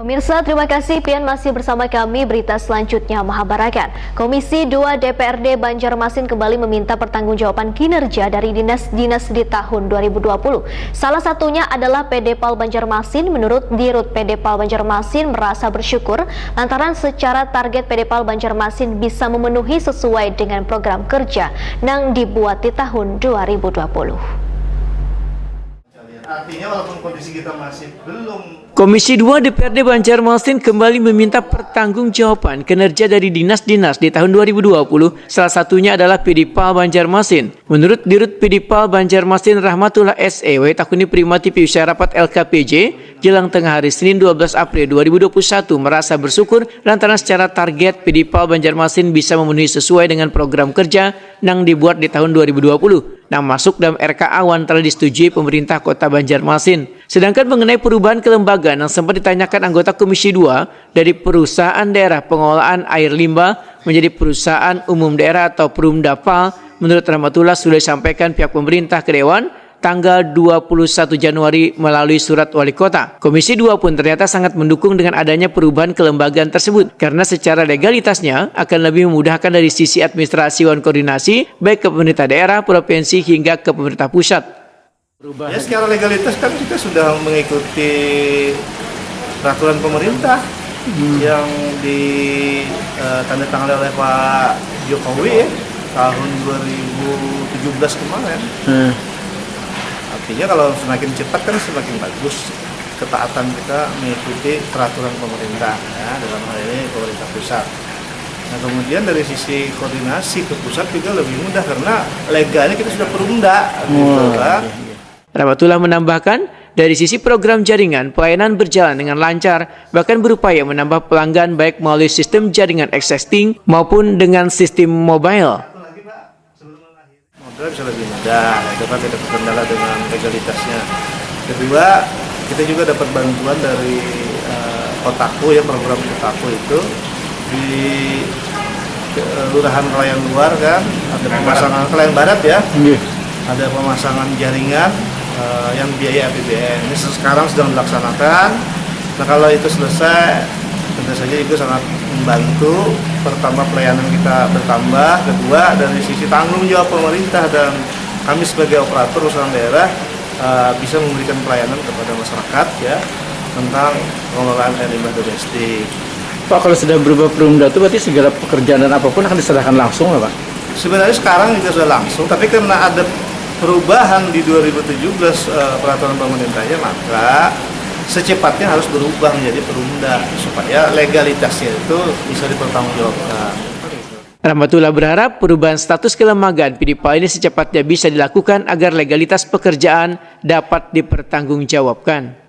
Pemirsa, terima kasih Pian masih bersama kami. Berita selanjutnya Mahabarakan. Komisi 2 DPRD Banjarmasin kembali meminta pertanggungjawaban kinerja dari dinas-dinas di tahun 2020. Salah satunya adalah PDPAL Banjarmasin. Menurut Dirut PDPAL Banjarmasin merasa bersyukur lantaran secara target PDPAL Banjarmasin bisa memenuhi sesuai dengan program kerja yang dibuat di tahun 2020. Artinya walaupun kondisi kita masih belum. Komisi 2 DPRD Banjarmasin kembali meminta pertanggungjawaban kinerja dari dinas-dinas di tahun 2020, salah satunya adalah PDPAL Banjarmasin. Menurut Dirut PDPAL Banjarmasin Rahmatullah SEW Takuni Primati Piusya Rapat LKPJ, jelang tengah hari Senin 12 April 2021 merasa bersyukur lantaran secara target PDPAL Banjarmasin bisa memenuhi sesuai dengan program kerja yang dibuat di tahun 2020. Yang masuk dalam RK Awan telah disetujui pemerintah Kota Banjarmasin. Sedangkan mengenai perubahan kelembagaan yang sempat ditanyakan anggota Komisi 2 dari perusahaan daerah pengelolaan air limbah menjadi perusahaan umum daerah atau Perumdapal, menurut Rahmatullah sudah disampaikan pihak pemerintah ke Dewan tanggal 21 Januari melalui surat wali kota. Komisi 2 pun ternyata sangat mendukung dengan adanya perubahan kelembagaan tersebut karena secara legalitasnya akan lebih memudahkan dari sisi administrasi dan koordinasi baik ke pemerintah daerah, provinsi hingga ke pemerintah pusat. Ya, secara legalitas kan kita sudah mengikuti peraturan pemerintah yang ditandatangani oleh Pak Jokowi tahun 2017 kemarin. Artinya kalau semakin cepat kan semakin bagus ketaatan kita mengikuti peraturan pemerintah, ya, dalam hal ini pemerintah pusat. Nah, kemudian dari sisi koordinasi ke pusat juga lebih mudah karena legalnya kita sudah perumda, gitu kan. Rahmatullah menambahkan, dari sisi program jaringan, pelayanan berjalan dengan lancar, bahkan berupaya menambah pelanggan baik melalui sistem jaringan existing maupun dengan sistem mobile. Bisa lebih mudah, dapat tidak terkendala dengan legalitasnya. Kedua, kita juga dapat bantuan dari Kotaku, ya, program Kotaku itu di Kelurahan Kelayan Luar kan, ada pemasangan Kelayan Barat ya, ada pemasangan jaringan yang biaya APBN. Ini sekarang sedang dilaksanakan. Nah, kalau itu selesai, tentu saja itu sangat membantu. Pertama, pelayanan kita bertambah. Kedua, dari sisi tanggung jawab pemerintah dan kami sebagai operator usaha daerah bisa memberikan pelayanan kepada masyarakat, ya, tentang pengelolaan air limbah domestik. Pak, kalau sudah berubah perumda itu berarti segala pekerjaan dan apapun akan diserahkan langsung lah, Pak? Sebenarnya sekarang juga sudah langsung, tapi karena ada perubahan di 2017 peraturan pemerintahnya, maka secepatnya harus berubah menjadi perumda supaya legalitasnya itu bisa dipertanggungjawabkan. Rahmatullah berharap perubahan status kelembagaan PDPAL ini secepatnya bisa dilakukan agar legalitas pekerjaan dapat dipertanggungjawabkan.